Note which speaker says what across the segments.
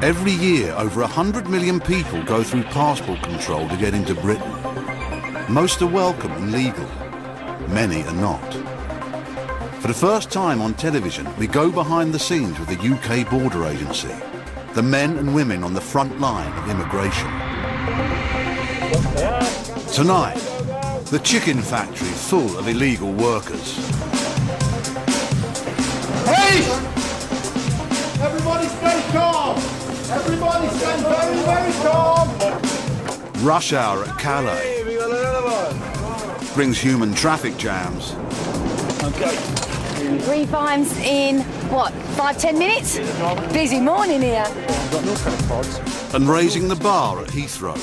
Speaker 1: Every year, over 100 million people go through passport control to get into Britain. Most are welcome and legal. Many are not. For the first time on television, we go behind the scenes with the UK Border Agency, the men and women on the front line of immigration. Tonight, the chicken factory full of illegal workers.
Speaker 2: Hey! Everybody stay calm! Everybody stay very, very calm!
Speaker 1: Rush hour at Calais brings human traffic jams.
Speaker 3: Okay. 3 times in, what, 5-10 minutes? Busy morning here.
Speaker 1: And raising the bar at Heathrow.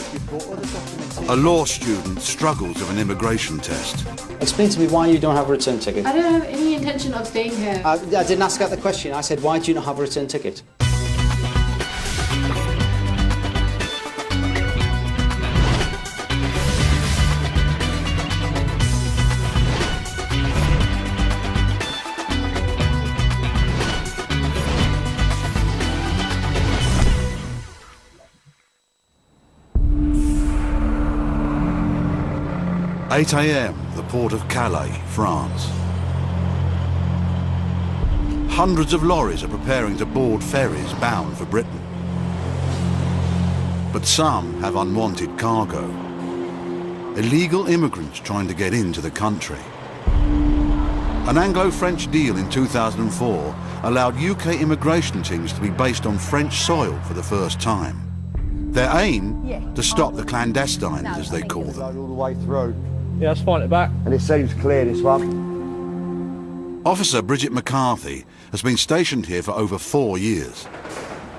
Speaker 1: A law student struggles with an immigration test.
Speaker 4: Explain to me why you don't have a return ticket.
Speaker 5: I don't have any intention of staying here.
Speaker 4: I didn't ask that the question. I said, why do you not have a return ticket?
Speaker 1: 8 a.m, the port of Calais, France. Hundreds of lorries are preparing to board ferries bound for Britain. But some have unwanted cargo. Illegal immigrants trying to get into the country. An Anglo-French deal in 2004 allowed UK immigration teams to be based on French soil for the first time. Their aim? To stop the clandestines, as they call them.
Speaker 2: All the way through.
Speaker 6: Yeah, let's find it back.
Speaker 2: And it seems clear, this one.
Speaker 1: Officer Bridget McCarthy has been stationed here for over 4 years.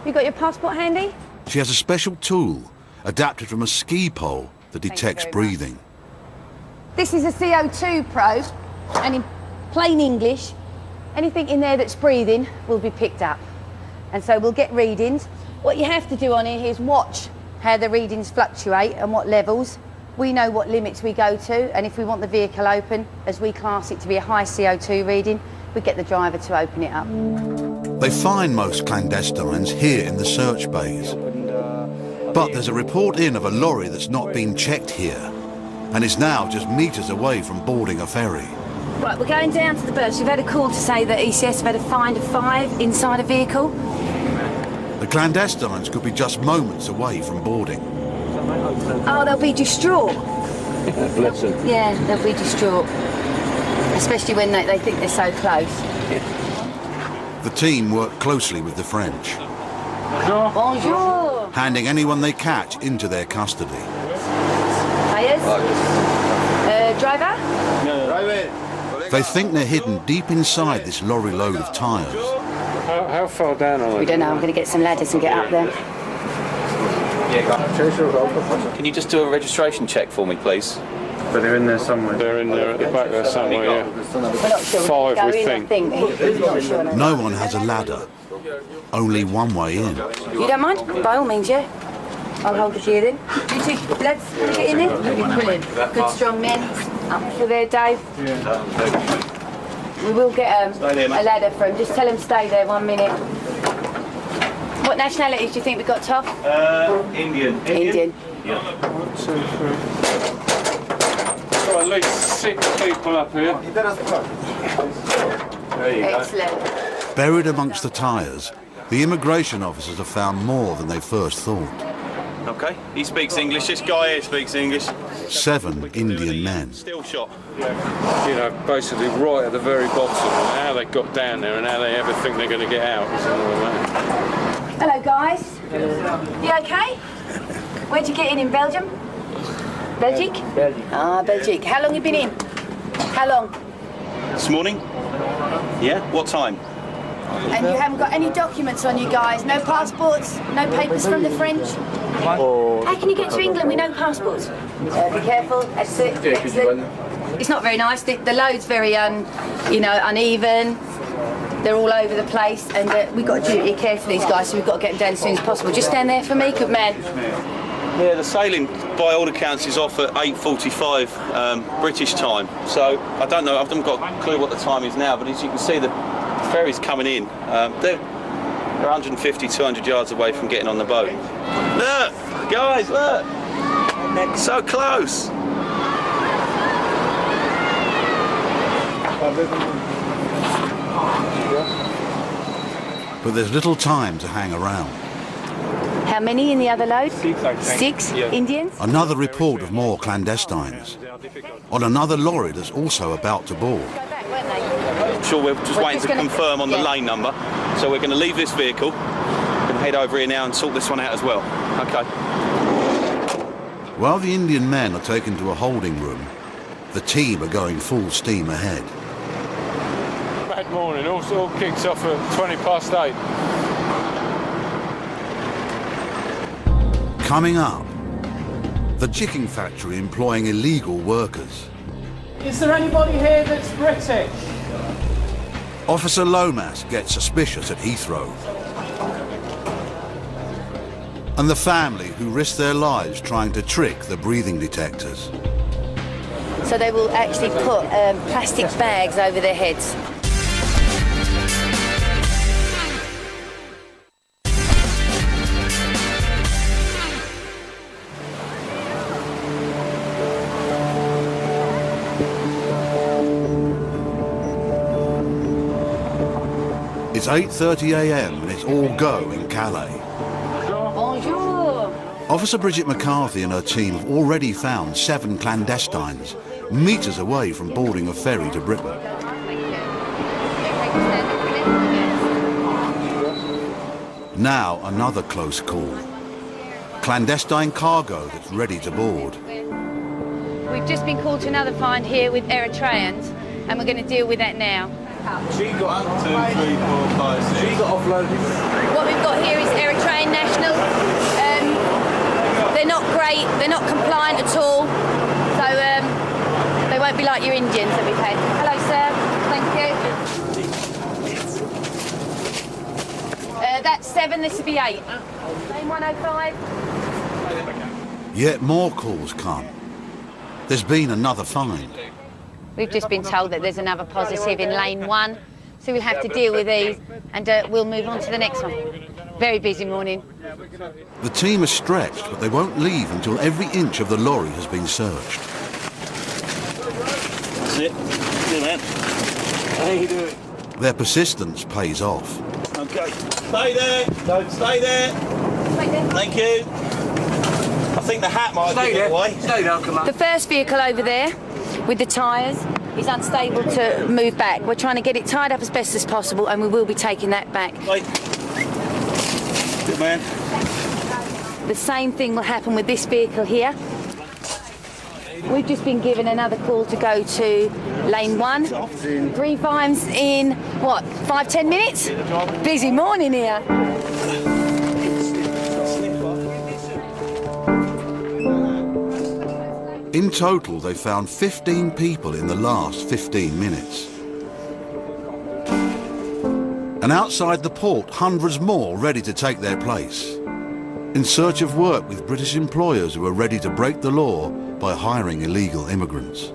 Speaker 3: You got your passport handy?
Speaker 1: She has a special tool adapted from a ski pole that detects breathing.
Speaker 3: This is a CO2 probe, and in plain English, anything in there that's breathing will be picked up. And so we'll get readings. What you have to do on here is watch how the readings fluctuate and what levels. We know what limits we go to, and if we want the vehicle open, as we class it to be a high CO2 reading, we get the driver to open it up.
Speaker 1: They find most clandestines here in the search bays. But there's a report in of a lorry that's not been checked here, and is now just metres away from boarding a ferry.
Speaker 3: Right, we're going down to the berths. We've had a call to say that ECS have had a find of 5 inside a vehicle.
Speaker 1: The clandestines could be just moments away from boarding.
Speaker 3: Oh, they'll be distraught.
Speaker 6: Bless them.
Speaker 3: Yeah, they'll be distraught. Especially when they think they're so close.
Speaker 1: The team work closely with the French.
Speaker 3: Bonjour.
Speaker 1: Handing anyone they catch into their custody.
Speaker 3: Players? Driver?
Speaker 1: They think they're hidden deep inside this lorry load of tyres.
Speaker 6: How far down are
Speaker 3: We don't know. I'm going to get some ladders and get up there.
Speaker 7: Can you just do a registration check for me, please?
Speaker 6: But they're in there somewhere. They're in there at the back there somewhere, yeah.
Speaker 3: We're not sure.
Speaker 6: 5,
Speaker 3: Go
Speaker 6: we
Speaker 3: in,
Speaker 6: think.
Speaker 3: We're not sure.
Speaker 1: No one has a ladder. Only one way in.
Speaker 3: You don't mind? By all means, yeah. I'll hold it here then. You two lads, get in there. Brilliant. Good strong men. Up for there, Dave. We will get a ladder for him. Just tell him stay there 1 minute. What nationalities do you think we got, Toff?
Speaker 7: Indian.
Speaker 3: Indian.
Speaker 7: Yeah.
Speaker 6: 1, 2, 3. Got at least 6 people up here.
Speaker 7: There you
Speaker 3: Excellent.
Speaker 1: Buried amongst the tyres, the immigration officers have found more than they first thought.
Speaker 7: go. Okay. He speaks English. This guy here speaks English.
Speaker 1: 7 Indian men.
Speaker 7: Still shot.
Speaker 6: You know, basically right at the very bottom, and how they got down there and how they ever think they're going to get out.
Speaker 3: Hello, guys. You okay? Where'd you get in Belgium? Belgique?
Speaker 2: Belgique.
Speaker 3: Ah, Belgique. How long you been in? How long?
Speaker 7: This morning? Yeah. What time?
Speaker 3: And you haven't got any documents on you guys? No passports? No papers from the French? How can you get to England with no passports? Be careful. That's it. Excellent. It's not very nice. The load's very uneven. They're all over the place, and we've got a duty of care for these guys, so we've got to get them down as soon as possible. Just stand there for me, good man.
Speaker 7: Yeah, the sailing, by all accounts, is off at 8:45 British time. So I don't know. I haven't got a clue what the time is now, but as you can see, the ferry's coming in. They're They're 150, 200 yards away from getting on the boat. Look, guys, look. So close.
Speaker 1: But there's little time to hang around.
Speaker 3: How many in the other load?
Speaker 6: 6, I think.
Speaker 3: 6
Speaker 6: Yeah.
Speaker 3: Indians?
Speaker 1: Another report of more clandestines. On another lorry that's also about to board.
Speaker 7: Sure, we're just
Speaker 3: We're
Speaker 7: waiting
Speaker 3: just
Speaker 7: to
Speaker 3: gonna-
Speaker 7: confirm on the
Speaker 3: yeah.
Speaker 7: lane number. So we're going to leave this vehicle and head over here now and sort this one out as well. Okay.
Speaker 1: While the Indian men are taken to a holding room, the team are going full steam ahead.
Speaker 6: Bad morning. All kicks off at 8:20.
Speaker 1: Coming up, the chicken factory employing illegal workers.
Speaker 8: Is there anybody here that's British?
Speaker 1: Officer Lomas gets suspicious at Heathrow. And the family who risk their lives trying to trick the breathing detectors.
Speaker 3: So they will actually put plastic bags over their heads.
Speaker 1: It's 8:30 a.m. and it's all go in Calais.
Speaker 3: Bonjour.
Speaker 1: Officer Bridget McCarthy and her team have already found 7 clandestines, metres away from boarding a ferry to Britain. Now another close call. Clandestine cargo that's ready to board.
Speaker 3: We've just been called to another find here with Eritreans, and we're going to deal with that now.
Speaker 7: She got 1, 2, 3, 4, 5, 6. She got offloaded.
Speaker 3: What we've got here is Eritrean nationals. They're not great, they're not compliant at all, so they won't be like your Indians that we've had. Hello, sir. Thank you. That's 7, this will be 8. Lane 105.
Speaker 1: Yet more calls come. There's been another find.
Speaker 3: We've just been told that there's another positive in lane 1, so we'll have to deal with these and we'll move on to the next one. Very busy morning.
Speaker 1: The team is stretched, but they won't leave until every inch of the lorry has been searched.
Speaker 7: That's it. Good man. How you doing?
Speaker 1: Their persistence pays off.
Speaker 7: Okay. Stay there. Don't stay there.
Speaker 3: Right there.
Speaker 7: Thank you. I think the hat might give it away.
Speaker 8: Stay there, come on.
Speaker 3: The first vehicle over there with the tyres is unstable to move back. We're trying to get it tied up as best as possible, and we will be taking that back.
Speaker 7: Wait. Good man.
Speaker 3: The same thing will happen with this vehicle here. We've just been given another call to go to lane 1. 3 times in, what, 5-10 minutes? Busy morning here.
Speaker 1: In total, they found 15 people in the last 15 minutes. And outside the port, hundreds more ready to take their place. In search of work with British employers who are ready to break the law by hiring illegal immigrants.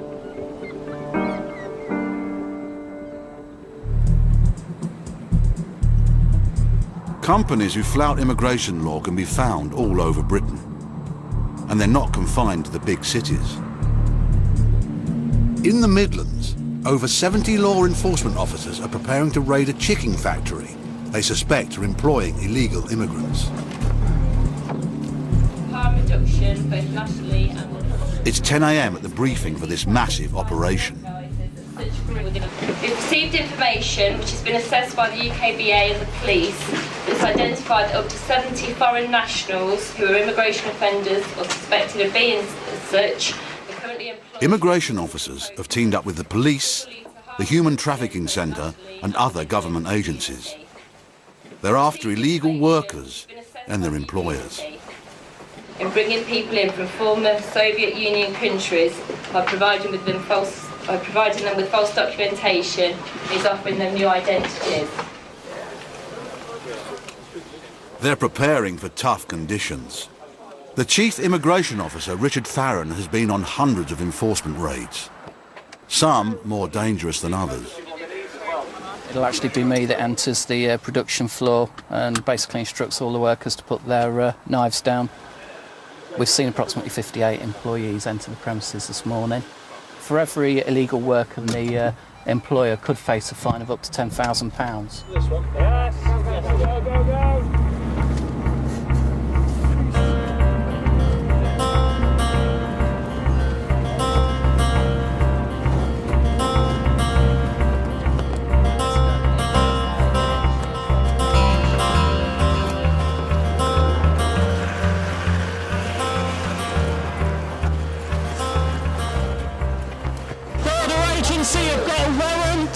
Speaker 1: Companies who flout immigration law can be found all over Britain. And they're not confined to the big cities. In the Midlands, over 70 law enforcement officers are preparing to raid a chicken factory they suspect are employing illegal immigrants.
Speaker 9: Harm reduction, both nationally and...
Speaker 1: It's 10 a.m. at the briefing for this massive operation.
Speaker 9: We've received information which has been assessed by the UKBA and the police. It's identified up to 70 foreign nationals who are immigration offenders or suspected of being as such. Are currently employed.
Speaker 1: Immigration officers have teamed up with the police, the Human Trafficking Centre and other government agencies. They're after illegal workers and their employers.
Speaker 9: In bringing people in from former Soviet Union countries by providing them with false documentation, is offering them new identities.
Speaker 1: They're preparing for tough conditions. The Chief Immigration Officer, Richard Farron, has been on hundreds of enforcement raids. Some more dangerous than others.
Speaker 10: It'll actually be me that enters the production floor and basically instructs all the workers to put their knives down. We've seen approximately 58 employees enter the premises this morning. For every illegal worker, the employer could face a fine of up to £10,000.
Speaker 8: This one. Yes. Go, go, go.
Speaker 10: Have got a warrant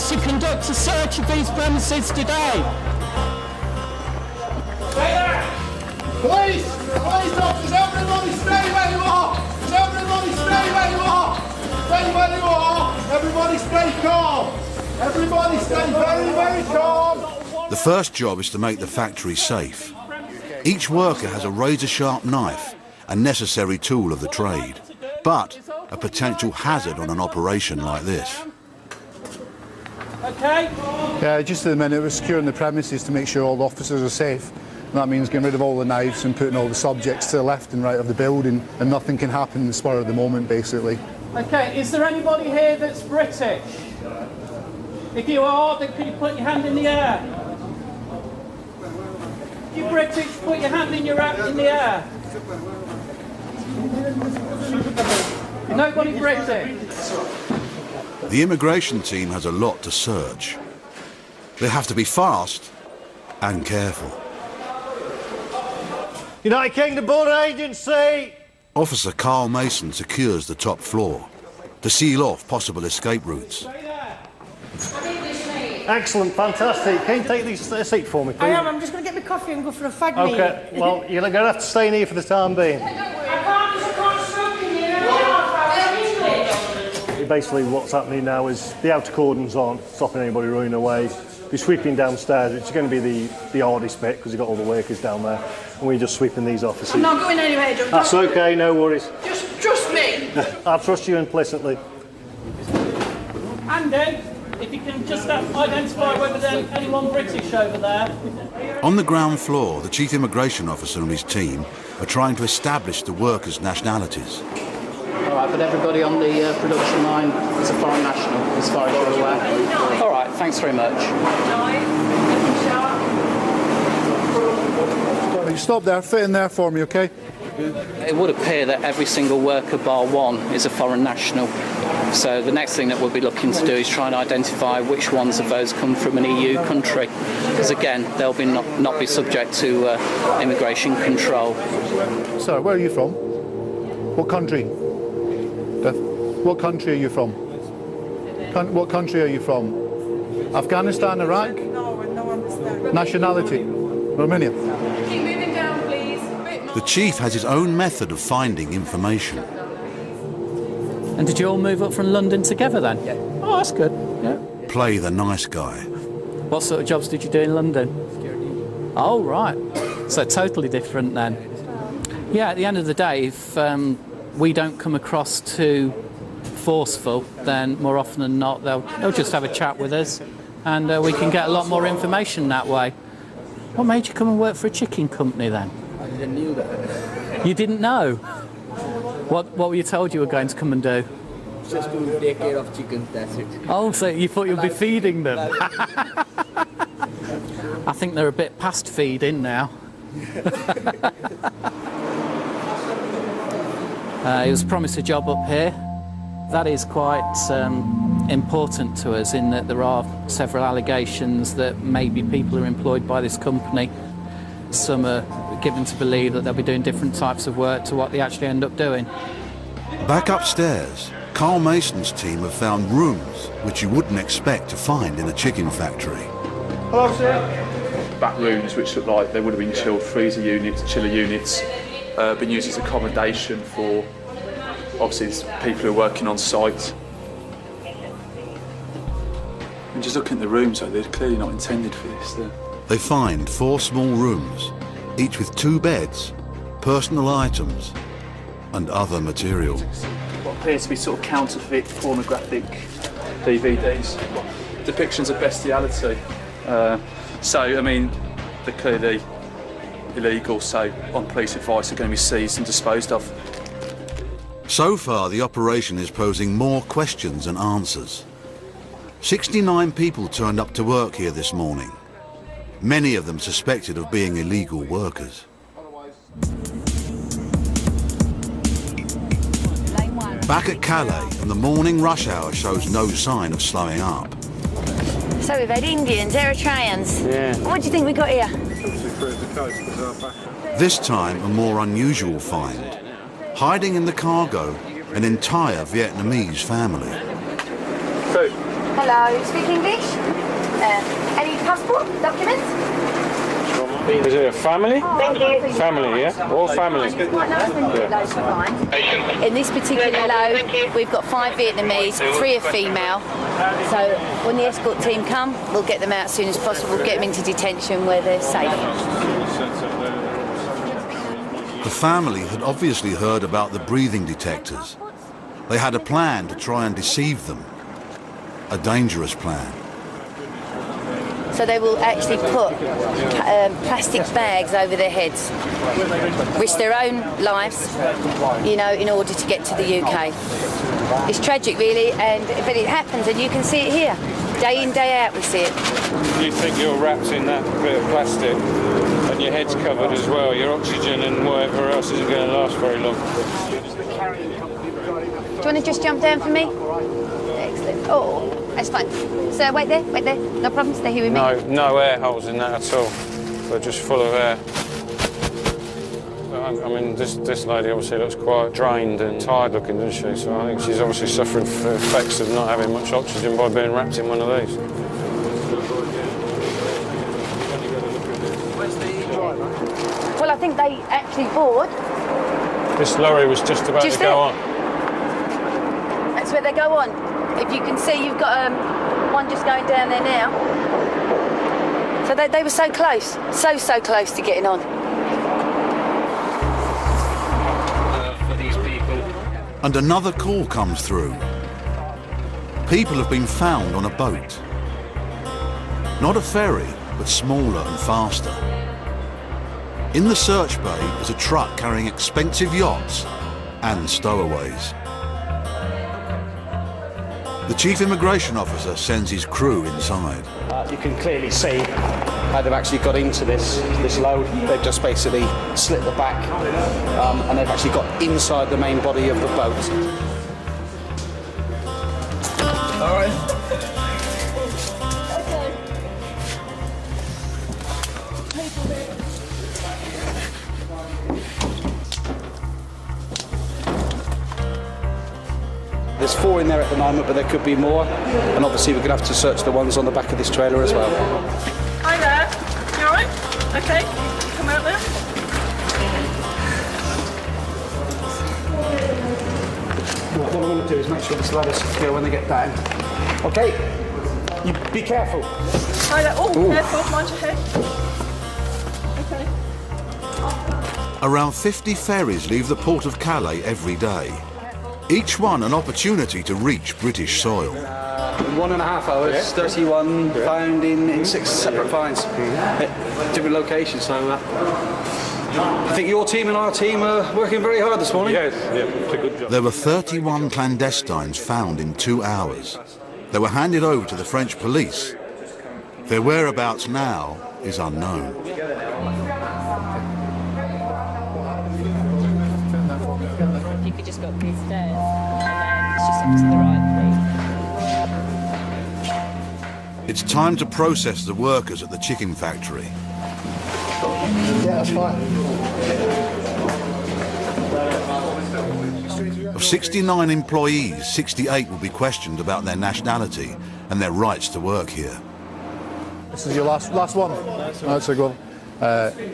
Speaker 10: to conduct a search of these premises today.
Speaker 2: Police! Police officers, everybody stay where you are! Everybody stay where you are! Stay where you are! Everybody stay calm! Everybody stay very, very calm!
Speaker 1: The first job is to make the factory safe. Each worker has a razor-sharp knife, a necessary tool of the trade, but a potential hazard on an operation like this.
Speaker 8: Okay.
Speaker 2: Yeah, just at the minute we're securing the premises to make sure all the officers are safe. And that means getting rid of all the knives and putting all the subjects to the left and right of the building, and nothing can happen in the spur of the moment, basically.
Speaker 8: Okay, is there anybody here that's British? If you are, then could you put your hand in the air? If you're British, put your hand in the air. Nobody British.
Speaker 1: The immigration team has a lot to search. They have to be fast and careful.
Speaker 2: United Kingdom Border Agency!
Speaker 1: Officer Carl Mason secures the top floor to seal off possible escape routes.
Speaker 2: Excellent, fantastic. Can you take this seat for me, please?
Speaker 11: I am. I'm just going to get my coffee and go for a fag meal.
Speaker 2: Okay, well, you're going to have to stay in here for the time being. Basically, what's happening now is the outer cordon's on, stopping anybody running away. We're sweeping downstairs, which is going to be the hardest bit because you've got all the workers down there, and we're just sweeping these offices.
Speaker 11: I'm not going anywhere, John.
Speaker 2: That's okay, no worries.
Speaker 11: Just trust me.
Speaker 2: I trust you implicitly.
Speaker 8: Andy, if you can just identify whether there's anyone British over there.
Speaker 1: On the ground floor, the chief immigration officer and his team are trying to establish the workers' nationalities.
Speaker 10: All right, but everybody on the production line is a foreign national, as far as you're aware. All right, thanks very much.
Speaker 2: You stop there, fit in there for me, okay?
Speaker 10: It would appear that every single worker bar one is a foreign national. So the next thing that we'll be looking to do is try and identify which ones of those come from an EU country, because again, they'll be not be subject to immigration control.
Speaker 2: Sorry, where are you from? What country? What country are you from? What country are you from? Afghanistan, Iraq?
Speaker 11: No, understand.
Speaker 2: Nationality? Romania?
Speaker 11: Keep moving down, please.
Speaker 1: The chief has his own method of finding information.
Speaker 10: And did you all move up from London together then? Yeah. Oh, that's good. Yeah.
Speaker 1: Play the nice guy.
Speaker 10: What sort of jobs did you do in London? Security. Oh, right. So totally different then. Yeah, at the end of the day, if we don't come across too forceful, then more often than not they'll just have a chat with us, and we can get a lot more information that way. What made you come and work for a chicken company then?
Speaker 12: I didn't know that.
Speaker 10: You didn't know? What were you told you were going to come and do?
Speaker 12: Just to take care of chickens, that's it.
Speaker 10: Oh, so you thought you'd be feeding them? I think they're a bit past feeding now. He was promised a job up here. That is quite important to us in that there are several allegations that maybe people are employed by this company. Some are given to believe that they'll be doing different types of work to what they actually end up doing.
Speaker 1: Back upstairs, Carl Mason's team have found rooms which you wouldn't expect to find in a chicken factory.
Speaker 2: Hello, sir.
Speaker 13: Back rooms which look like they would have been chilled freezer units, chiller units, been used as accommodation for obviously people who are working on site. And just looking at the rooms, they're clearly not intended for this.
Speaker 1: They find 4 small rooms, each with 2 beds, personal items and other material.
Speaker 13: What appears to be sort of counterfeit pornographic DVDs. depictions of bestiality. So, I mean, they're clearly illegal, so on police advice, they're going to be seized and disposed of.
Speaker 1: So far, the operation is posing more questions than answers. 69 people turned up to work here this morning, many of them suspected of being illegal workers. Back at Calais, and the morning rush hour shows no sign of slowing up.
Speaker 3: So we've had Indians, Eritreans.
Speaker 6: Yeah.
Speaker 3: What do you think we got here?
Speaker 1: This time, a more unusual find. Hiding in the cargo, an entire Vietnamese family.
Speaker 3: Hello, speak English? Any passport, documents?
Speaker 6: Is it a family?
Speaker 3: Thank you.
Speaker 6: Family, yeah? All family.
Speaker 3: In this particular load, we've got 5 Vietnamese, 3 are female. So when the escort team come, we'll get them out as soon as possible, get them into detention where they're safe.
Speaker 1: The family had obviously heard about the breathing detectors. They had a plan to try and deceive them. A dangerous plan.
Speaker 3: So they will actually put plastic bags over their heads, risk their own lives, you know, in order to get to the UK. It's tragic, really, but it happens, and you can see it here. Day in, day out, we see it.
Speaker 6: You think you're wrapped in that bit of plastic, and your head's covered as well. Your oxygen and whatever else isn't going to last very long.
Speaker 3: Do you want to just jump down for me? Excellent. Oh, that's fine. So wait there, no problem, stay here with me.
Speaker 6: No air holes in that at all. They're just full of air. I mean, this lady obviously looks quite drained and tired looking, doesn't she? So I think she's obviously suffering from effects of not having much oxygen by being wrapped in one of these.
Speaker 3: Well, I think they actually board.
Speaker 6: This lorry was just about to go on.
Speaker 3: That's where they go on. If you can see, you've got one just going down there now. So they were so close, so close to getting on.
Speaker 12: For these people.
Speaker 1: And another call comes through. People have been found on a boat. Not a ferry, but smaller and faster. In the search bay is a truck carrying expensive yachts and stowaways. The chief immigration officer sends his crew inside.
Speaker 4: You can clearly see how they've actually got into this load. They've just basically slit the back and they've actually got inside the main body of the boat. All right. There's 4 in there at the moment, but there could be more. And obviously we're going to have to search the ones on the back of this trailer as well.
Speaker 11: Hi there. You all right? Okay. Come out there.
Speaker 4: What I want to do is make sure this ladder's secure when they get down. Okay. You be careful.
Speaker 11: Hi there. Oh, careful. Mind your head. Okay.
Speaker 1: Around 50 ferries leave the port of Calais every day. Each one an opportunity to reach British soil.
Speaker 4: 1.5 hours, 31 found in 6 separate finds. Different locations, so I think your team and our team are working very hard this morning.
Speaker 6: Yes, yeah, it's a good job.
Speaker 1: There were 31 clandestines found in 2 hours. They were handed over to the French police. Their whereabouts now is unknown.
Speaker 9: You could just go up these stairs, and then it's just up to the right, please.
Speaker 1: It's time to process the workers at the chicken factory.
Speaker 2: Yeah, that's fine.
Speaker 1: Of 69 employees, 68 will be questioned about their nationality and their rights to work here.
Speaker 14: This is your last one? That's a good one.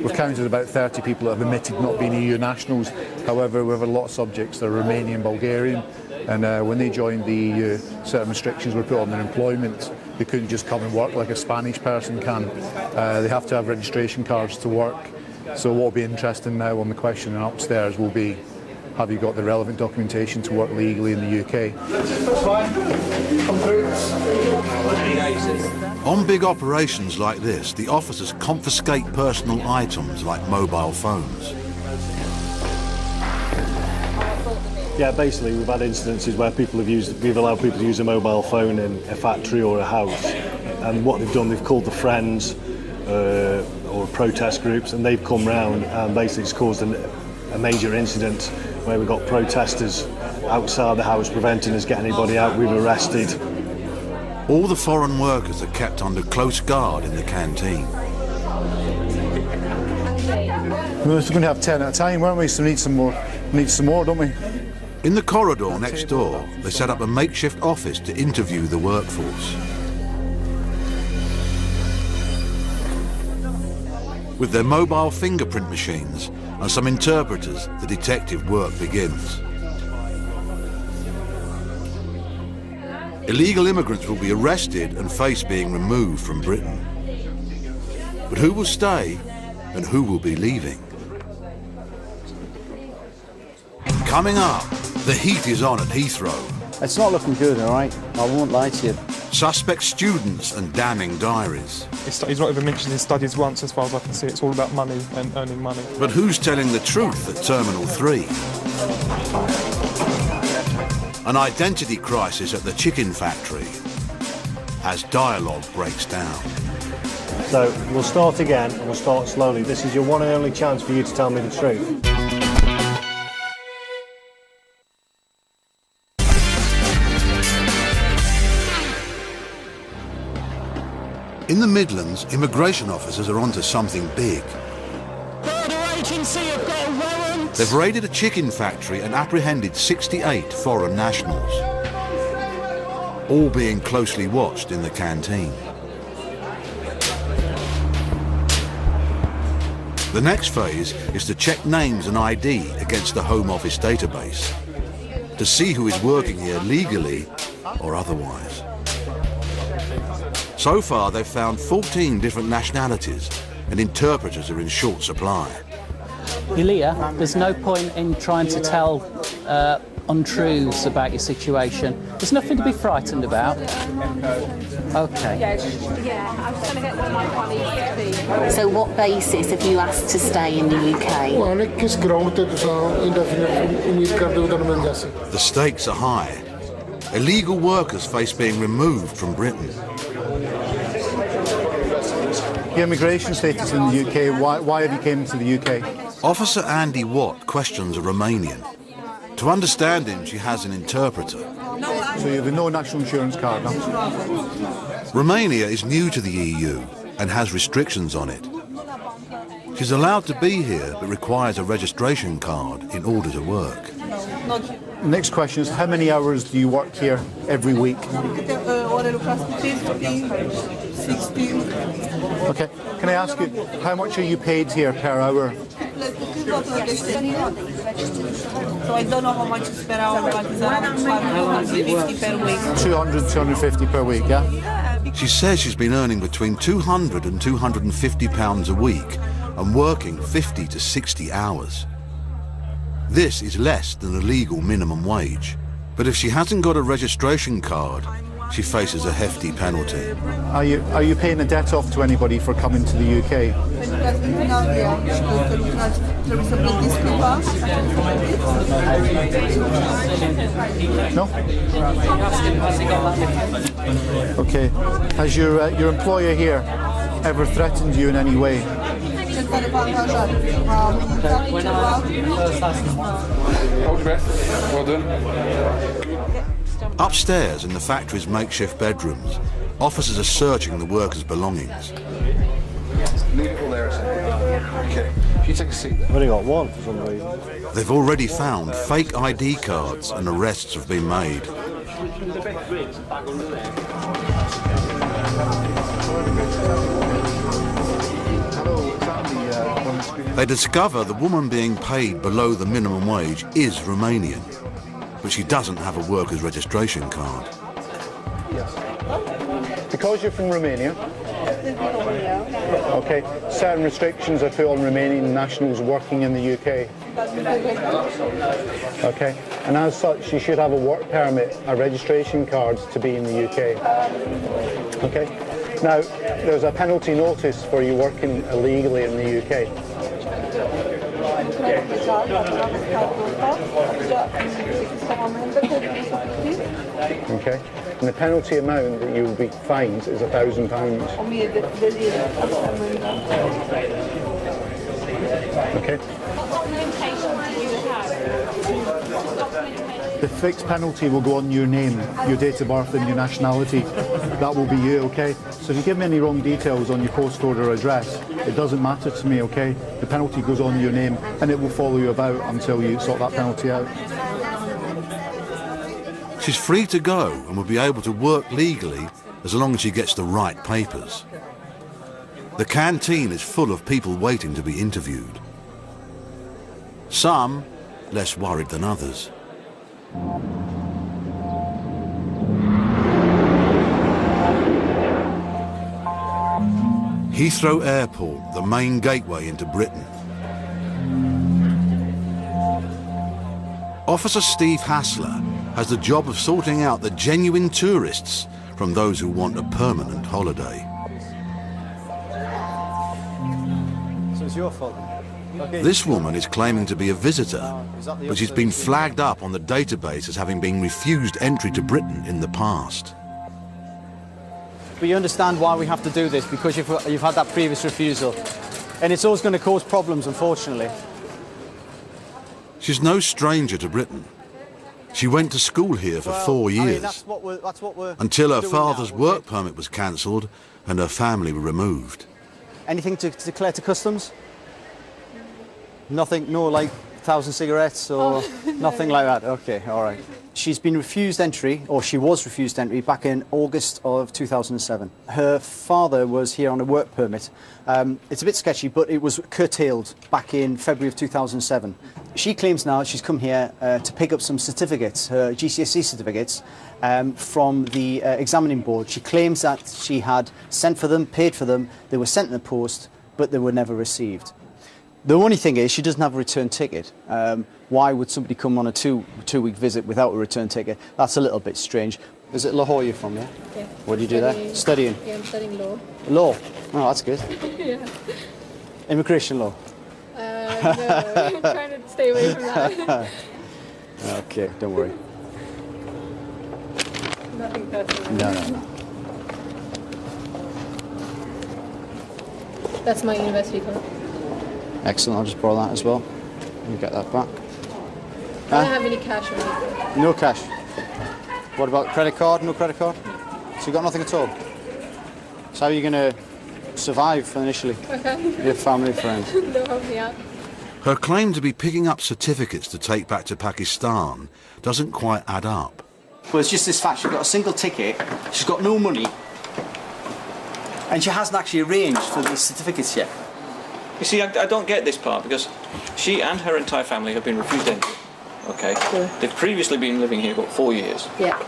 Speaker 14: We've counted about 30 people that have admitted not being EU nationals. However, we have a lot of subjects that are Romanian, Bulgarian, and when they joined the EU, certain restrictions were put on their employment. They couldn't just come and work like a Spanish person can. They have to have registration cards to work. So what will be interesting now on the questioning upstairs will be, have you got the relevant documentation to work legally in the UK?
Speaker 2: That's fine. Come through.
Speaker 1: On big operations like this, the officers confiscate personal items like mobile phones.
Speaker 15: Yeah, basically we've had incidences where we've allowed people to use a mobile phone in a factory or a house, and what they've done, they've called the friends or protest groups, and they've come round and basically it's caused a major incident where we've got protesters outside the house preventing us getting anybody out. We've arrested.
Speaker 1: All the foreign workers are kept under close guard in the canteen.
Speaker 14: We were going to have 10 at a time, weren't we? So we need some more. Need some more, don't we?
Speaker 1: In the corridor next door, they set up a makeshift office to interview the workforce. With their mobile fingerprint machines and some interpreters, the detective work begins. Illegal immigrants will be arrested and face being removed from Britain. But who will stay and who will be leaving? Coming up, the heat is on at Heathrow.
Speaker 16: It's not looking good, all right? I won't lie to you.
Speaker 1: Suspect students and damning diaries.
Speaker 17: He's not even mentioned his studies once, as far as I can see. It's all about money and earning money.
Speaker 1: But who's telling the truth at Terminal 3? An identity crisis at the chicken factory as dialogue breaks down.
Speaker 15: So we'll start again and we'll start slowly. This is your one and only chance for you to tell me the truth.
Speaker 1: In the Midlands, immigration officers are onto something big.
Speaker 8: Border agency have got a warrant.
Speaker 1: They've raided a chicken factory and apprehended 68 foreign nationals, all being closely watched in the canteen. The next phase is to check names and ID against the Home Office database to see who is working here legally or otherwise. So far, they've found 14 different nationalities, and interpreters are in short supply.
Speaker 10: Elia, there's no point in trying to tell untruths about your situation. There's nothing to be frightened about. Okay.
Speaker 5: Yeah, I was going to get one of my colleagues to be.
Speaker 18: So what basis have you asked to stay in the UK?
Speaker 1: The stakes are high. Illegal workers face being removed from Britain.
Speaker 14: Your immigration status in the UK, why have you came to the UK?
Speaker 1: Officer Andy Watt questions a Romanian. To understand him, she has an interpreter.
Speaker 14: So you have no national insurance card now?
Speaker 1: Romania is new to the EU and has restrictions on it. She's allowed to be here, but requires a registration card in order to work.
Speaker 14: The next question is, how many hours do you work here every week? Okay, can I ask you, how much are you paid here per hour?
Speaker 11: So I don't know how much is per hour, but it's around 250 per week.
Speaker 14: 200, 250 per week, yeah?
Speaker 1: She says she's been earning between £200 and £250 a week and working 50 to 60 hours. This is less than a legal minimum wage. But if she hasn't got a registration card, she faces a hefty penalty.
Speaker 14: Are you paying a debt off to anybody for coming to the UK? No? Okay. Has your employer here ever threatened you in any way?
Speaker 6: Well done.
Speaker 1: Upstairs in the factory's makeshift bedrooms, officers are searching the workers' belongings.
Speaker 19: Leave it all there a second. Okay. If you take a seat there.
Speaker 15: I've only got one for some reason.
Speaker 1: They've already found fake ID cards and arrests have been made. They discover the woman being paid below the minimum wage is Romanian, but she doesn't have a worker's registration card.
Speaker 14: Because you're from Romania, Okay, certain restrictions are put on Romanian nationals working in the UK. Okay, and as such, you should have a work permit, a registration card to be in the UK. Okay, now there's a penalty notice for you working illegally in the UK. Okay, and the penalty amount that you will be fined is £1,000. Okay. The fixed penalty will go on your name, your date of birth and your nationality. That will be you, okay? So if you give me any wrong details on your postcode or address, it doesn't matter to me, okay? The penalty goes on your name and it will follow you about until you sort that penalty out.
Speaker 1: She's free to go and will be able to work legally as long as she gets the right papers. The canteen is full of people waiting to be interviewed. Some less worried than others. Heathrow Airport, the main gateway into Britain. Officer Steve Hassler has the job of sorting out the genuine tourists from those who want a permanent holiday.
Speaker 16: So it's your fault? Okay.
Speaker 1: This woman is claiming to be a visitor, but she's been flagged up on the database as having been refused entry to Britain in the past.
Speaker 16: But you understand why we have to do this, because you've had that previous refusal. And it's always going to cause problems, unfortunately.
Speaker 1: She's no stranger to Britain. She went to school here for 4 years,
Speaker 16: I mean, that's what we're
Speaker 1: until her
Speaker 16: doing
Speaker 1: father's
Speaker 16: now,
Speaker 1: work permit was cancelled and her family were removed.
Speaker 16: Anything to declare to customs? Nothing, no like 1,000 cigarettes or nothing like that? Okay, all right. She's been refused entry, or she was refused entry, back in August of 2007. Her father was here on a work permit. It's a bit sketchy, but it was curtailed back in February of 2007. She claims now she's come here to pick up some certificates, her GCSE certificates, from the examining board. She claims that she had sent for them, paid for them, they were sent in the post, but they were never received. The only thing is she doesn't have a return ticket. Why would somebody come on a two-week visit without a return ticket? That's a little bit strange. Is it Lahore you're from, yeah?
Speaker 5: Yeah.
Speaker 16: What do you do there? Studying?
Speaker 5: Yeah, I'm studying law.
Speaker 16: Law? Oh, that's good.
Speaker 5: Yeah.
Speaker 16: Immigration law?
Speaker 5: No, I'm trying to stay away from that.
Speaker 16: Okay, don't worry.
Speaker 5: Nothing personal.
Speaker 16: No.
Speaker 5: That's my university card.
Speaker 16: Excellent, I'll just borrow that as well. You get that back.
Speaker 5: I don't have any cash or anything.
Speaker 16: No cash. What about credit card? No credit card? So you got nothing at all? So how are you going to survive initially?
Speaker 5: Okay.
Speaker 16: Your family, friends?
Speaker 5: They'll help me out.
Speaker 1: Her claim to be picking up certificates to take back to Pakistan doesn't quite add up.
Speaker 16: Well, it's just this fact, she's got a single ticket, she's got no money, and she hasn't actually arranged for these certificates yet.
Speaker 7: You see, I don't get this part, because she and her entire family have been refused entry. Okay?
Speaker 5: Yeah.
Speaker 7: They've previously been living here about 4 years.
Speaker 5: Yeah.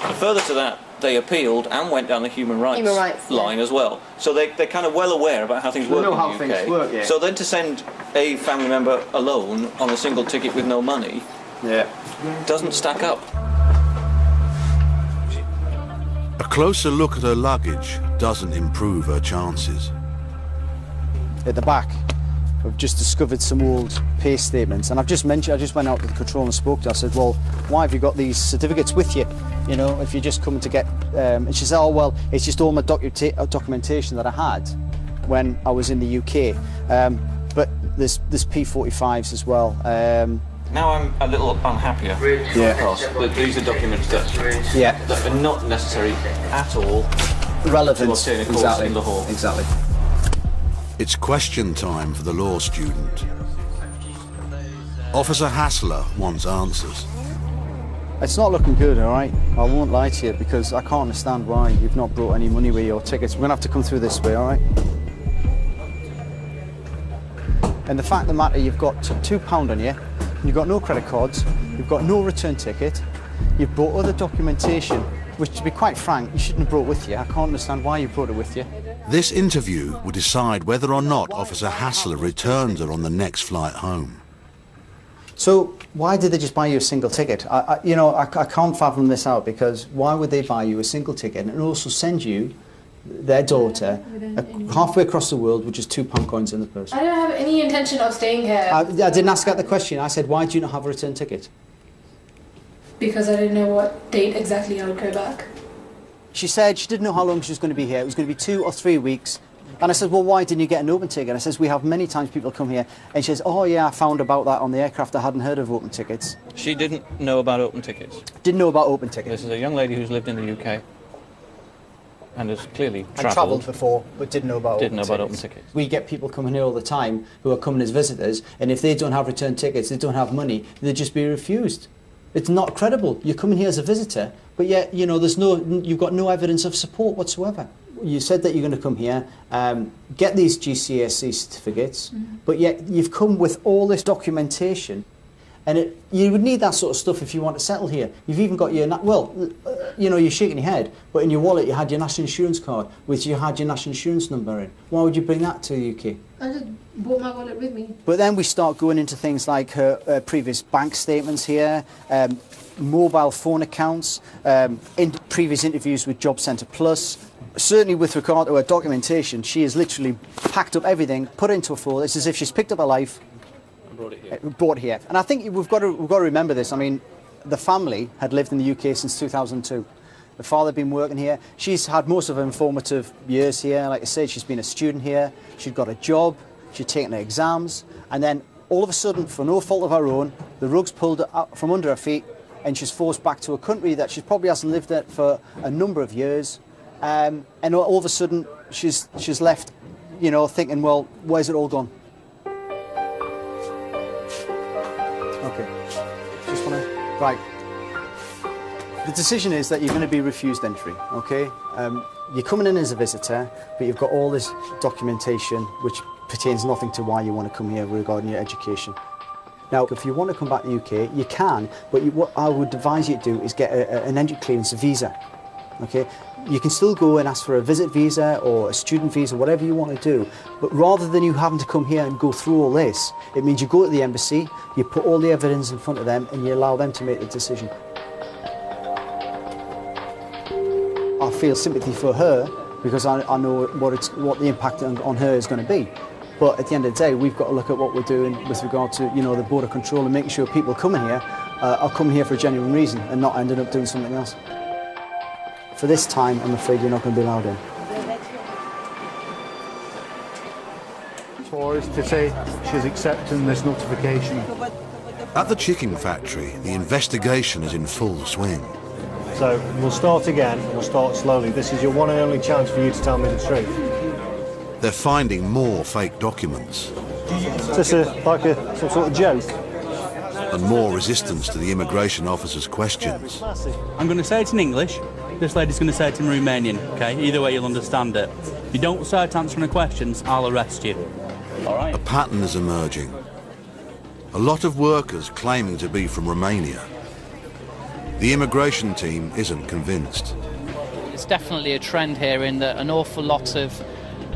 Speaker 7: And further to that, they appealed and went down the human rights line as well. So they're kind of well aware about how things work in the UK.
Speaker 16: Things work, yeah.
Speaker 7: So then to send a family member alone on a single ticket with no money doesn't stack up.
Speaker 1: A closer look at her luggage doesn't improve her chances.
Speaker 16: At the back, I've just discovered some old pay statements, and I just went out to the control and spoke to her. I said, well, why have you got these certificates with you? You know, if you're just coming to get... and she said, oh, well, it's just all my documentation that I had when I was in the UK. But there's P45s as well.
Speaker 7: Now I'm a little unhappier because these are documents that are not necessary at all
Speaker 16: relevant
Speaker 7: to obtain a course in Lahore.
Speaker 16: Exactly.
Speaker 1: It's question time for the law student. Officer Hassler wants answers.
Speaker 16: It's not looking good, all right? I won't lie to you, because I can't understand why you've not brought any money with your tickets. We're going to have to come through this way, all right? And the fact of the matter, you've got £2 on you, you've got no credit cards, you've got no return ticket, you've brought other documentation, which, to be quite frank, you shouldn't have brought with you. I can't understand why you brought it with you.
Speaker 1: This interview will decide whether or not Officer Hassler returns her on the next flight home.
Speaker 16: So why did they just buy you a single ticket? I can't fathom this out, because why would they buy you a single ticket and also send you their daughter halfway across the world with just £2 coins in the purse?
Speaker 20: I don't have any intention of staying here.
Speaker 16: I didn't ask her the question. I said, why do you not have a return ticket?
Speaker 20: Because I didn't know what date exactly I would go back.
Speaker 16: She said she didn't know how long she was going to be here. It was going to be 2 or 3 weeks. And I said, well, why didn't you get an open ticket? I says, we have many times people come here. And she says, oh, yeah, I found about that on the aircraft. I hadn't heard of open tickets.
Speaker 7: She didn't know about open tickets?
Speaker 16: Didn't know about open tickets.
Speaker 7: This is a young lady who's lived in the UK and has clearly
Speaker 16: travelled before, but didn't know about
Speaker 7: open tickets.
Speaker 16: We get people coming here all the time who are coming as visitors, and if they don't have return tickets, they don't have money, they'll just be refused. It's not credible. You're coming here as a visitor, but yet, you've got no evidence of support whatsoever. You said that you're going to come here, get these GCSE certificates, but yet you've come with all this documentation, and you would need that sort of stuff if you want to settle here. You've even got your, you're shaking your head, but in your wallet you had your national insurance card, which you had your national insurance number in. Why would you bring that to the UK?
Speaker 20: I just brought my wallet with me.
Speaker 16: But then we start going into things like her previous bank statements here, mobile phone accounts, in previous interviews with Job Centre Plus. Certainly with regard to her documentation, she has literally packed up everything, put it into a folder. It's as if she's picked up her life, brought it here. And I think we've got to remember this. I mean, the family had lived in the UK since 2002. The father had been working here. She's had most of her informative years here. Like I said, she's been a student here. She'd got a job. She'd taken her exams. And then all of a sudden, for no fault of her own, the rug's pulled out from under her feet, and she's forced back to a country that she probably hasn't lived in for a number of years. And all of a sudden, she's left, thinking, well, where's it all gone? Okay. Just want to... Right. The decision is that you're going to be refused entry, okay? You're coming in as a visitor, but you've got all this documentation which pertains nothing to why you want to come here regarding your education. Now, if you want to come back to the UK, you can, but what I would advise you to do is get an entry clearance visa, okay? You can still go and ask for a visit visa or a student visa, whatever you want to do, but rather than you having to come here and go through all this, it means you go to the embassy, you put all the evidence in front of them, and you allow them to make the decision. I feel sympathy for her because I know what the impact on her is going to be. But at the end of the day, we've got to look at what we're doing with regard to the border control and making sure people coming here are coming here for a genuine reason and not ending up doing something else. For this time, I'm afraid you're not going to be allowed in.
Speaker 14: For us to say she's accepting this notification.
Speaker 1: At the chicken factory, the investigation is in full swing.
Speaker 15: So we'll start again, and we'll start slowly. This is your one and only chance for you to tell me the truth.
Speaker 1: They're finding more fake documents.
Speaker 15: Is this some sort of joke?
Speaker 1: And more resistance to the immigration officer's questions.
Speaker 21: I'm going to say it in English. This lady's going to say it in Romanian, okay? Either way, you'll understand it. If you don't start answering the questions, I'll arrest you. All right?
Speaker 1: A pattern is emerging. A lot of workers claiming to be from Romania. The immigration team isn't convinced.
Speaker 10: It's definitely a trend here in that an awful lot of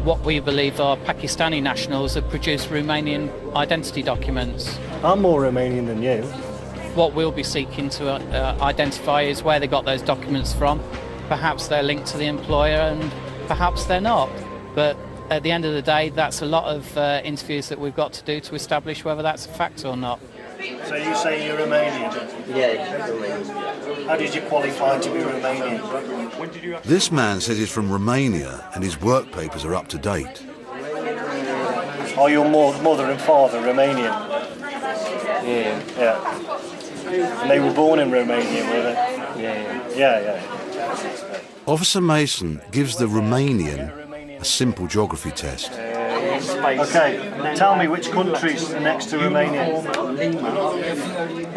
Speaker 10: what we believe are Pakistani nationals have produced Romanian identity documents.
Speaker 15: I'm more Romanian than you.
Speaker 10: What we'll be seeking to identify is where they got those documents from. Perhaps they're linked to the employer and perhaps they're not. But at the end of the day, that's a lot of interviews that we've got to do to establish whether that's a fact or not.
Speaker 15: So you say you're Romanian?
Speaker 22: Yeah, Romanian.
Speaker 15: How did you qualify to be Romanian?
Speaker 1: This man says he's from Romania and his work papers are up to date.
Speaker 15: Are your mother and father Romanian?
Speaker 22: Yeah.
Speaker 15: Yeah. And they were born in Romania, were they? Yeah.
Speaker 1: Officer Mason gives the Romanian a simple geography test.
Speaker 15: Okay, tell me which countries are next to Romania?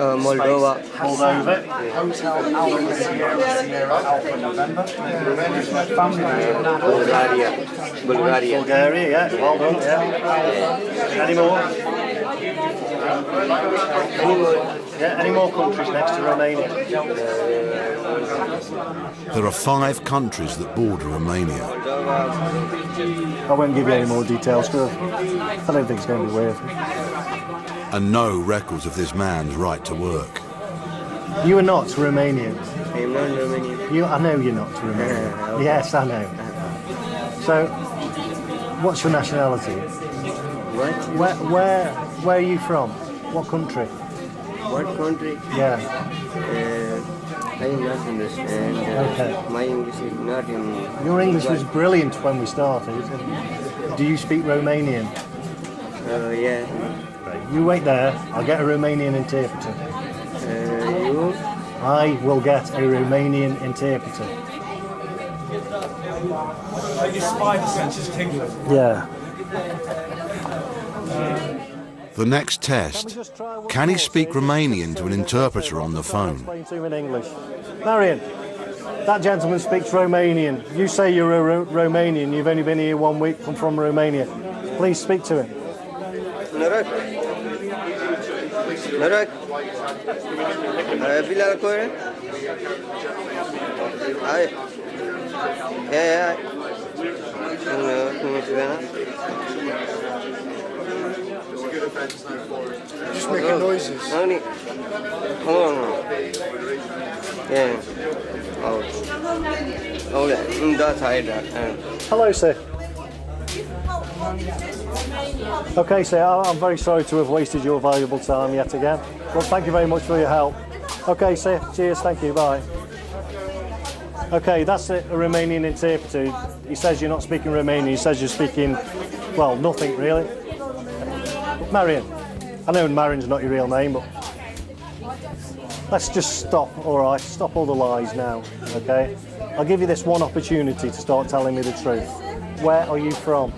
Speaker 22: Moldova.
Speaker 15: Moldova.
Speaker 22: Bulgaria.
Speaker 15: Bulgaria, yeah, well done, yeah. Any more? Any more countries next to Romania?
Speaker 1: There are 5 countries that border Romania.
Speaker 15: I won't give you any more details because I don't think it's going to be worth it.
Speaker 1: And no records of this man's right to work.
Speaker 15: You are not Romanian.
Speaker 22: I'm not Romanian.
Speaker 15: I know you're not Romanian. Yes, I know. So, what's your nationality?
Speaker 22: What?
Speaker 15: Where are you from? What country?
Speaker 22: What country?
Speaker 15: Yeah.
Speaker 22: I do not understand.
Speaker 15: Okay.
Speaker 22: My English is not in...
Speaker 15: Your English was brilliant when we started. Do you speak Romanian?
Speaker 22: Yeah.
Speaker 15: You wait there. I'll get a Romanian interpreter.
Speaker 22: You?
Speaker 15: I will get a Romanian interpreter.
Speaker 3: Your spine senses tingling.
Speaker 15: Yeah.
Speaker 1: The next test, can he speak Romanian to an interpreter on the phone?
Speaker 15: Explain to him in English. Marion, that gentleman speaks Romanian. You say you're a Romanian. You've only been here 1 week. Come from Romania. Please speak to him.
Speaker 22: Noroc. Noroc. Bilal Kore. Hi. Yeah.
Speaker 3: Just making noises.
Speaker 22: Come on. Yeah. Oh, that side.
Speaker 15: Hello, sir. Okay, sir, I'm very sorry to have wasted your valuable time yet again. Well, thank you very much for your help. Okay, sir, cheers, thank you, bye. Okay, that's a Romanian interpreter. He says you're not speaking Romanian, he says you're speaking, well, nothing really. Marion. I know Marion's not your real name, but let's just stop, all right? Stop all the lies now, okay? I'll give you this one opportunity to start telling me the truth. Where are you from?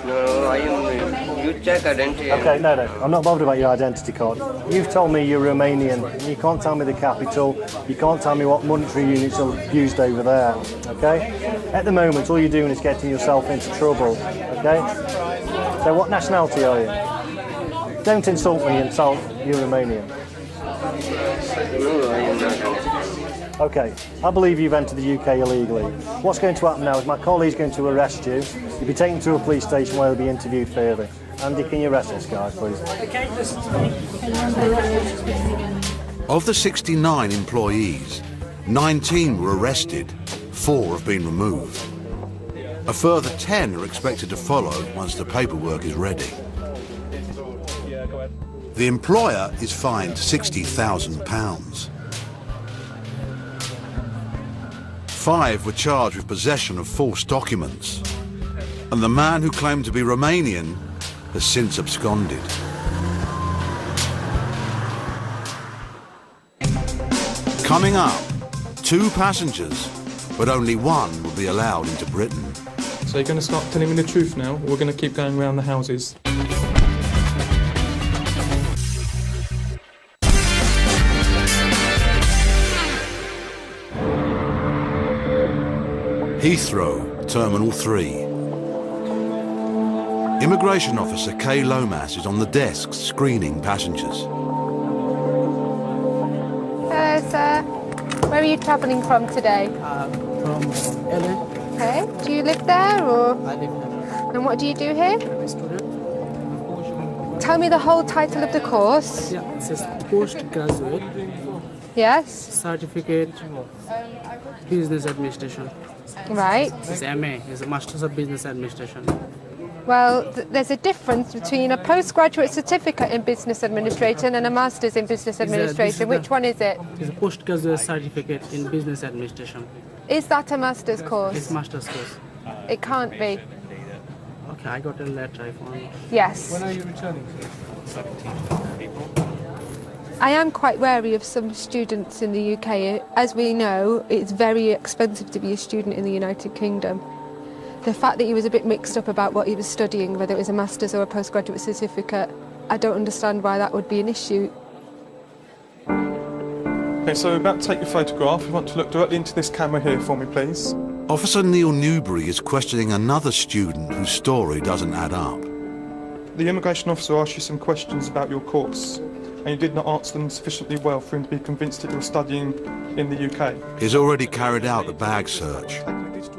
Speaker 22: No, I am. You check identity.
Speaker 15: Okay, no, I'm not bothered about your identity card. You've told me you're Romanian. You can't tell me the capital. You can't tell me what monetary units are used over there, okay? At the moment, all you're doing is getting yourself into trouble, okay? So what nationality are you? Don't insult me and tell you're Romanian.
Speaker 22: No, I am not.
Speaker 15: Okay, I believe you've entered the UK illegally. What's going to happen now is my colleague's going to arrest you. You'll be taken to a police station where you'll be interviewed further. Andy, can you arrest this guy, please?
Speaker 1: Of the 69 employees, 19 were arrested, 4 have been removed. A further 10 are expected to follow once the paperwork is ready. The employer is fined £60,000. 5 were charged with possession of false documents, and the man who claimed to be Romanian has since absconded. Coming up, 2 passengers, but only 1 will be allowed into Britain.
Speaker 17: So you're going to start telling me the truth now, or we're going to keep going around the houses?
Speaker 1: Heathrow, Terminal 3. Immigration officer Kay Lomas is on the desk screening passengers.
Speaker 5: Hello, sir. Where are you travelling from today?
Speaker 13: From LA.
Speaker 5: Okay. Do you live there or?
Speaker 13: I live there.
Speaker 5: And what do you do here?
Speaker 13: I'm a student.
Speaker 5: Tell me the whole title of the course.
Speaker 13: Yeah, it says postgraduate.
Speaker 5: Yes.
Speaker 13: Certificate Business Administration.
Speaker 5: Right.
Speaker 13: It's MA. It's a Masters of Business Administration.
Speaker 5: Well, there's a difference between a postgraduate certificate in business administration and a master's in business administration. Which one is it?
Speaker 13: It's a postgraduate certificate in business administration.
Speaker 5: Is that a master's course?
Speaker 13: It's master's course.
Speaker 5: It can't be.
Speaker 13: Okay, I got a letter. I found.
Speaker 5: Yes.
Speaker 13: When are you returning? 17 people.
Speaker 5: I am quite wary of some students in the UK. As we know, it's very expensive to be a student in the United Kingdom. The fact that he was a bit mixed up about what he was studying, whether it was a master's or a postgraduate certificate, I don't understand why that would be an issue.
Speaker 17: Okay, so we're about to take your photograph. You want to look directly into this camera here for me, please.
Speaker 1: Officer Neil Newbury is questioning another student whose story doesn't add up.
Speaker 17: The immigration officer asked you some questions about your course, and you did not answer them sufficiently well for him to be convinced that you're studying in the UK.
Speaker 1: He's already carried out a bag search.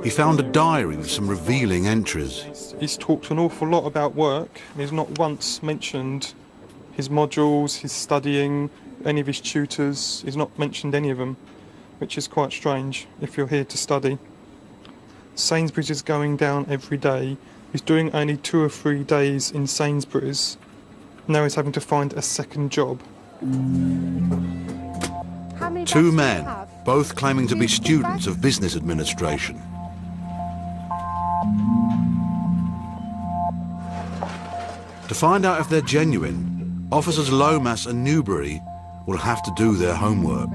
Speaker 1: He found a diary with some revealing entries.
Speaker 17: He's talked an awful lot about work, and he's not once mentioned his modules, his studying, any of his tutors. He's not mentioned any of them, which is quite strange if you're here to study. Sainsbury's is going down every day. He's doing only 2 or 3 days in Sainsbury's. Now he's having to find a second job.
Speaker 1: Two men, both claiming to be students of business administration. To find out if they're genuine, officers Lomas and Newbury will have to do their homework.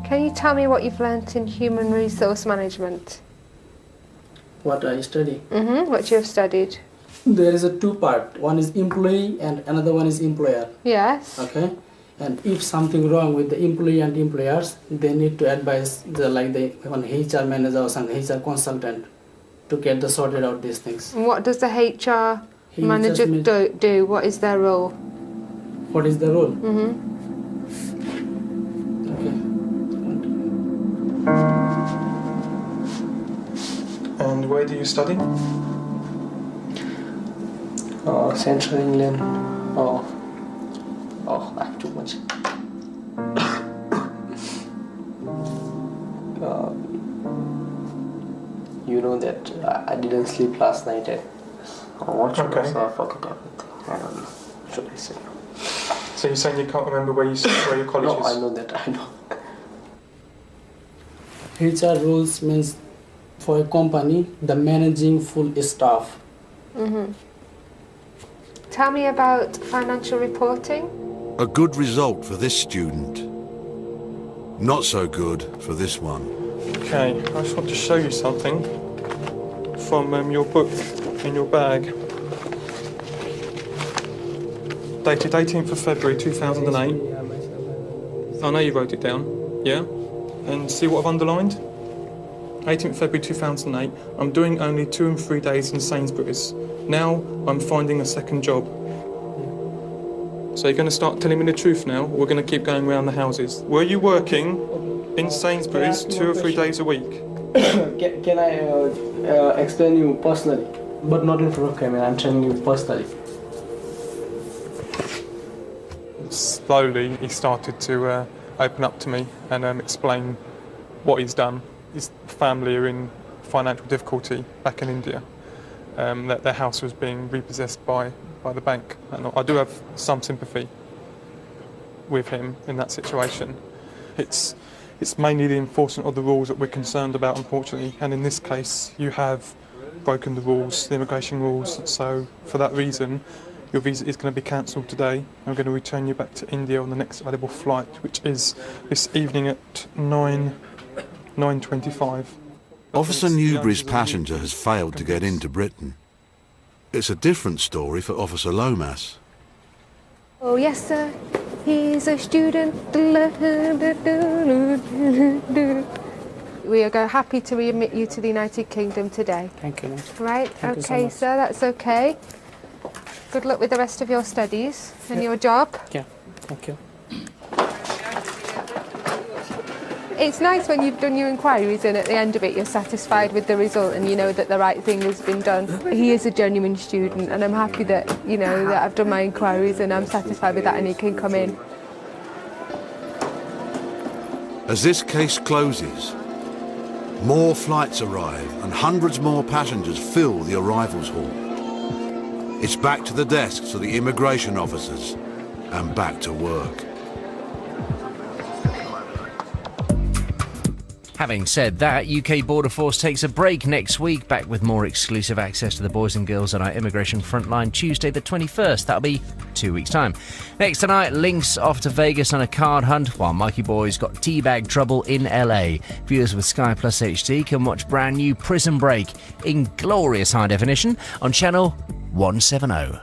Speaker 5: Can you tell me what you've learnt in human resource management?
Speaker 13: What I study?
Speaker 5: What you have studied.
Speaker 13: There is a 2 part. One is employee and another one is employer.
Speaker 5: Yes.
Speaker 13: Okay. And if something wrong with the employee and employers, they need to advise one HR manager or some HR consultant to get the sorted out these things.
Speaker 5: And what does the HR manager do? What is their role?
Speaker 13: What is the role?
Speaker 17: And where do you study?
Speaker 13: Central England. Oh, I have too much. You know that I didn't sleep last night. What should I say? I forgot everything. I don't know. What should I say?
Speaker 17: So you're saying you can't remember where your college is?
Speaker 13: No, I know that. I know. HR rules means for a company, the managing full staff.
Speaker 5: Tell me about financial reporting.
Speaker 1: A good result for this student. Not so good for this one.
Speaker 17: Okay, I just want to show you something from your book in your bag. Dated 18th of February 2008. I know you wrote it down, yeah? And see what I've underlined? 18th February 2008. I'm doing only 2 and 3 days in Sainsbury's. Now I'm finding a second job. So you're going to start telling me the truth now, or we're going to keep going around the houses? Were you working in Sainsbury's 2 or 3 days a week?
Speaker 13: Can I explain you personally? But not in front of camera, I'm telling you personally.
Speaker 17: Slowly he started to open up to me and explain what he's done. His family are in financial difficulty back in India. That their house was being repossessed by the bank. And I do have some sympathy with him in that situation. It's mainly the enforcement of the rules that we're concerned about, unfortunately, and in this case you have broken the rules, the immigration rules, so for that reason your visa is going to be cancelled today. I'm going to return you back to India on the next available flight, which is this evening at 9:25.
Speaker 1: Officer Newbury's passenger has failed to get into Britain. It's a different story for Officer Lomas.
Speaker 5: Oh yes sir, he's a student. We are happy to readmit you to the United Kingdom today.
Speaker 13: Thank you.
Speaker 5: Right,
Speaker 13: Thank you so
Speaker 5: okay
Speaker 13: much.
Speaker 5: sir, that's okay. Good luck with the rest of your studies and your job.
Speaker 13: Yeah, thank you.
Speaker 5: It's nice when you've done your inquiries and at the end of it you're satisfied with the result and you know that the right thing has been done. He is a genuine student and I'm happy that, you know, that I've done my inquiries and I'm satisfied with that and he can come in.
Speaker 1: As this case closes, more flights arrive and hundreds more passengers fill the arrivals hall. It's back to the desks of the immigration officers and back to work.
Speaker 4: Having said that, UK Border Force takes a break next week, back with more exclusive access to the boys and girls on our immigration frontline Tuesday the 21st. That'll be 2 weeks' time. Next tonight, Lynx off to Vegas on a card hunt, while Mikey Boy's got teabag trouble in LA. Viewers with Sky Plus HD can watch brand new Prison Break in glorious high definition on channel 170.